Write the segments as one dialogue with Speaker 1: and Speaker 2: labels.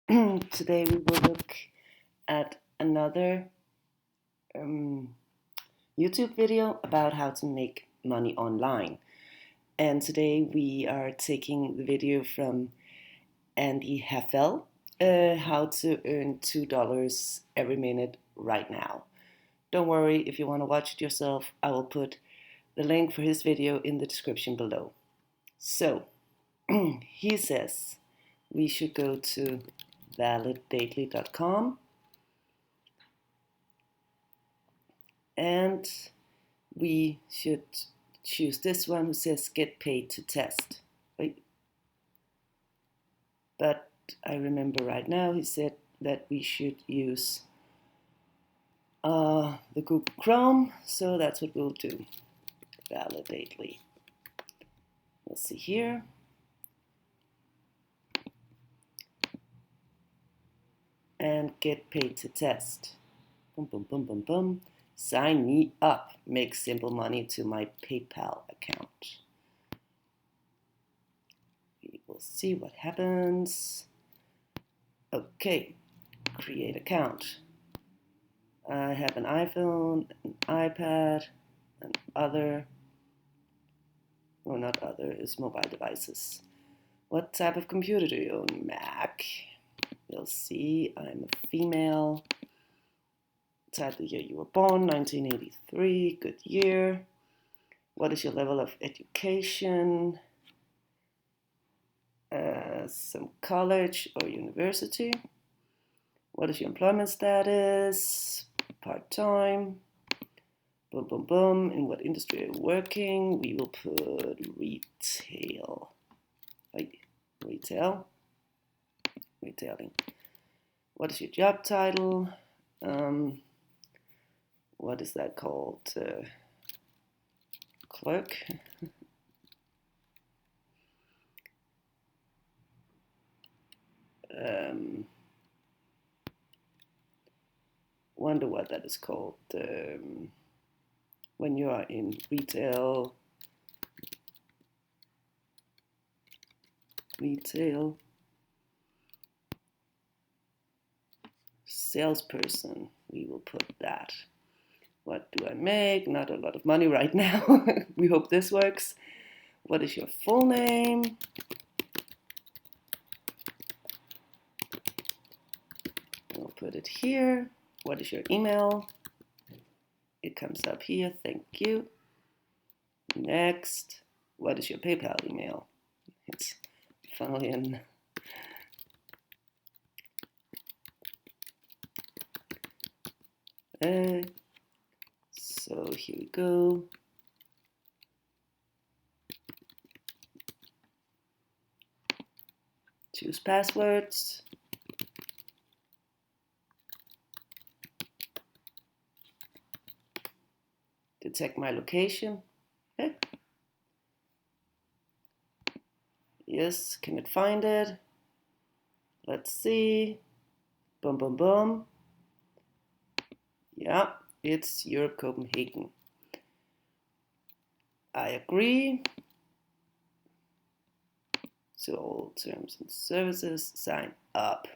Speaker 1: Today we will look at another YouTube video about how to make money online. And today we are taking the video from Andy Heffel, how to earn $2 every minute right now. Don't worry, if you want to watch it yourself, I will put the link for his video in the description below. So, he says we should go to validdately.com and we should choose this one who says get paid to test. Wait. But I remember right now he said that we should use the Google Chrome, so that's what we'll do. Validately. Let's see here. And get paid to test. Boom, boom, boom, boom, boom. Sign me up. Make simple money to my PayPal account. We will see what happens. Okay, create account. I have an iPhone, an iPad, and other. No, not other, is mobile devices. What type of computer do you own? Mac. We'll see. I'm a female. Type the year you were born, 1983. Good year. What is your level of education? Some college or university. What is your employment status? Part-time. Boom, boom, boom. In what industry are you working? We will put retail. Right? Retail. Retailing. What is your job title? What is that called? Clerk. Wonder what that is called. When you are in retail. Salesperson, we will put that. What do I make? Not a lot of money right now. We hope this works. What is your full name? We'll put it here. What is your email? It comes up here. Thank you. Next. What is your PayPal email? It's funnily in. So here we go. Choose passwords. Detect my location. Okay. Yes, can it find it? Let's see. Boom, boom, boom. Yeah, it's Europe, Copenhagen. I agree to all terms and services. Sign up.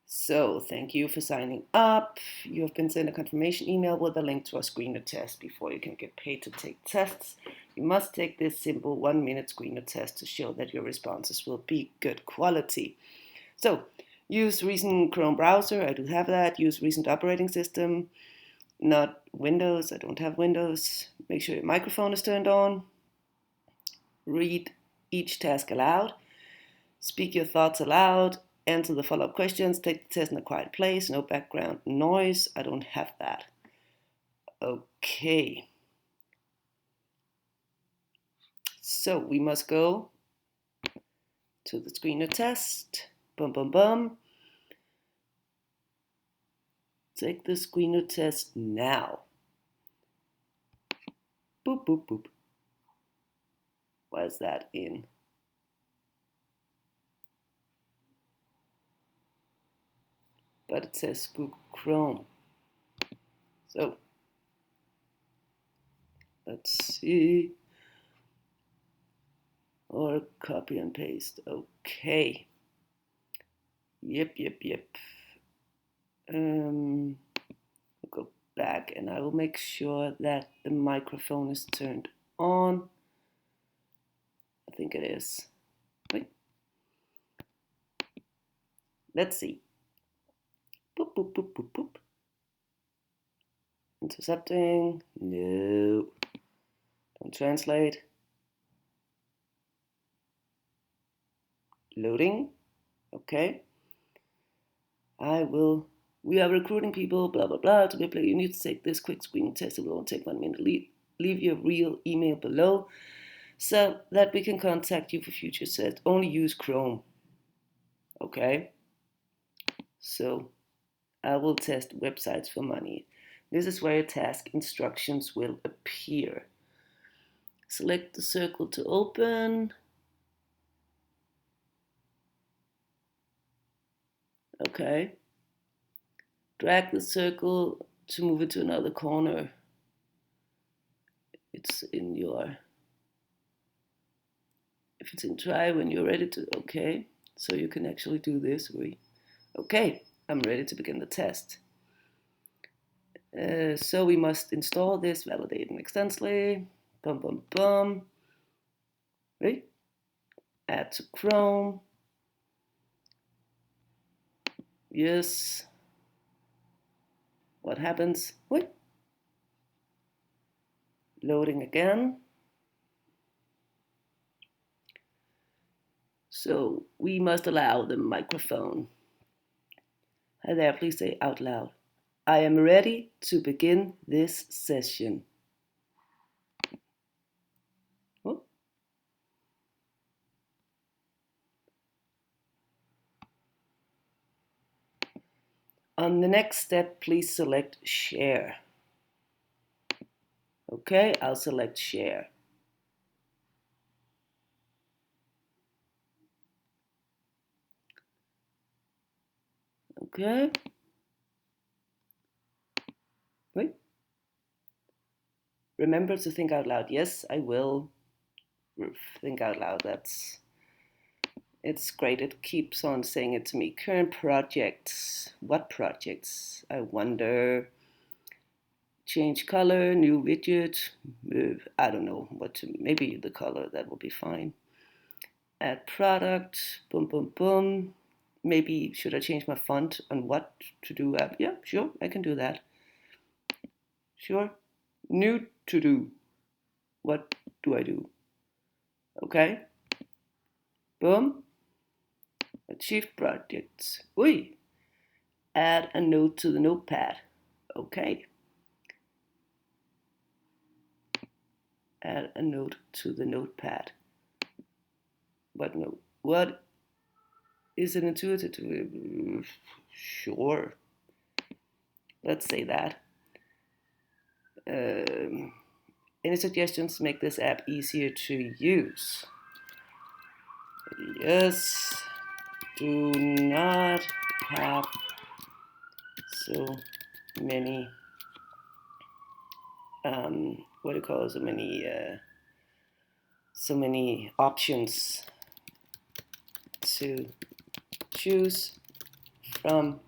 Speaker 1: So thank you for signing up. You have been sent a confirmation email with a link to a screener test. Before you can get paid to take tests, you must take this simple 1-minute screener test to show that your responses will be good quality. So use recent Chrome browser. I do have that. Use recent operating system. Not Windows. I don't have Windows. Make sure your microphone is turned on. Read each task aloud. Speak your thoughts aloud. Answer the follow-up questions. Take the test in a quiet place. No background noise. I don't have that. Okay. So we must go to the screener test. Boom, boom, boom. Take the screener test now. Boop, boop, boop. Why is that in? But it says Google Chrome. So let's see. Or copy and paste. Okay. Yep. I'll go back and I will make sure that the microphone is turned on. I think it is. Wait. Let's see. Boop, boop, boop, boop, boop. Intercepting. No. Don't translate. Loading. Okay. We are recruiting people, blah, blah, blah. To be played, you need to take this quick screening test. It will only take 1 minute. Leave your real email below so that we can contact you for future sets. Only use Chrome. Okay. So I will test websites for money. This is where your task instructions will appear. Select the circle to open. Okay. Drag the circle to move it to another corner. It's in your, if it's in try when you're ready to, okay. So you can actually do this. Okay, I'm ready to begin the test. So we must install this, validate and extensively. Right? Add to Chrome. Yes. What happens? Wait. Loading again. So we must allow the microphone. Hi there, please say out loud. I am ready to begin this session. Oh. On the next step, please select share. Okay, I'll select share. Okay. Wait. Remember to think out loud. Yes, I will think out loud. It's great. It keeps on saying it to me. Current projects. What projects? I wonder. Change color, new widget. I don't know what to, maybe the color, that will be fine. Add product. Boom, boom, boom. Maybe should I change my font on what to do? Yeah, sure, I can do that. Sure. New to do. What do I do? Okay. Boom. Achieve projects. Oi. Add a note to the notepad. Okay. Add a note to the notepad. What note? What is it intuitive to? Sure. Let's say that. Any suggestions to make this app easier to use? Yes. Do not have so many what do you call it? So many options to choose from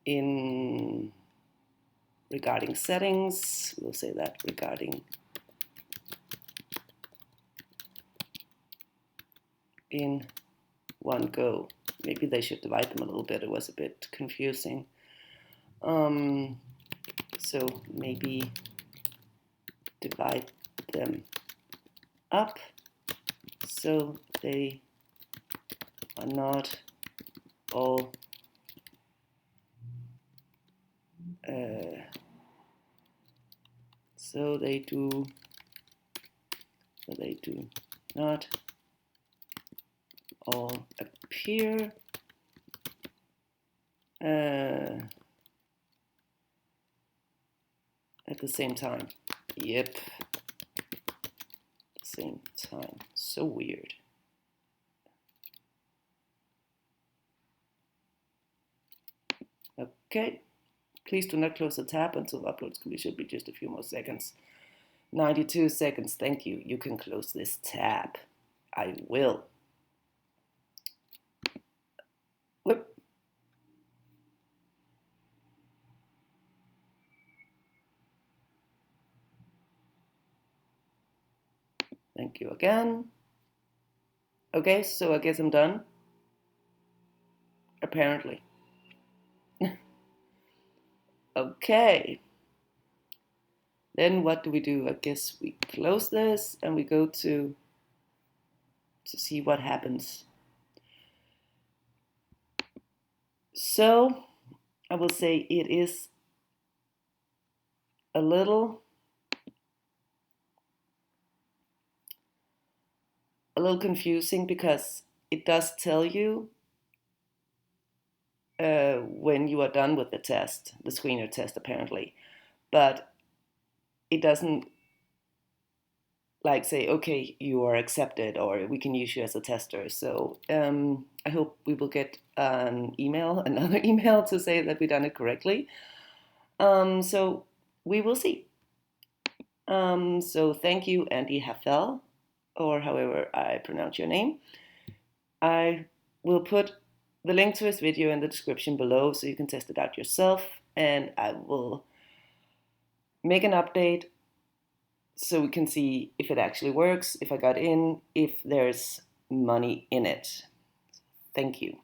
Speaker 1: in regarding settings. We'll say that regarding in one go. Maybe they should divide them a little bit. It was a bit confusing. So maybe divide them up so they are not all so they do not all appear at the same time. Yep. Same time. So weird. Okay. Please do not close the tab until uploads. It should be just a few more seconds. 92 seconds. Thank you. You can close this tab. I will. Whoop. Thank you again. Okay, so I guess I'm done. Apparently. Okay. Then what do we do? I guess we close this and we go to see what happens. So I will say it is a little confusing because it does tell you when you are done with the test, the screener test apparently, but it doesn't like say, okay, you are accepted or we can use you as a tester. So I hope we will get an email, another email to say that we've done it correctly. So we will see. So thank you, Andy Hafel, or however I pronounce your name. I will put the link to his video in the description below so you can test it out yourself, and I will make an update so we can see if it actually works, if I got in, if there's money in it. Thank you.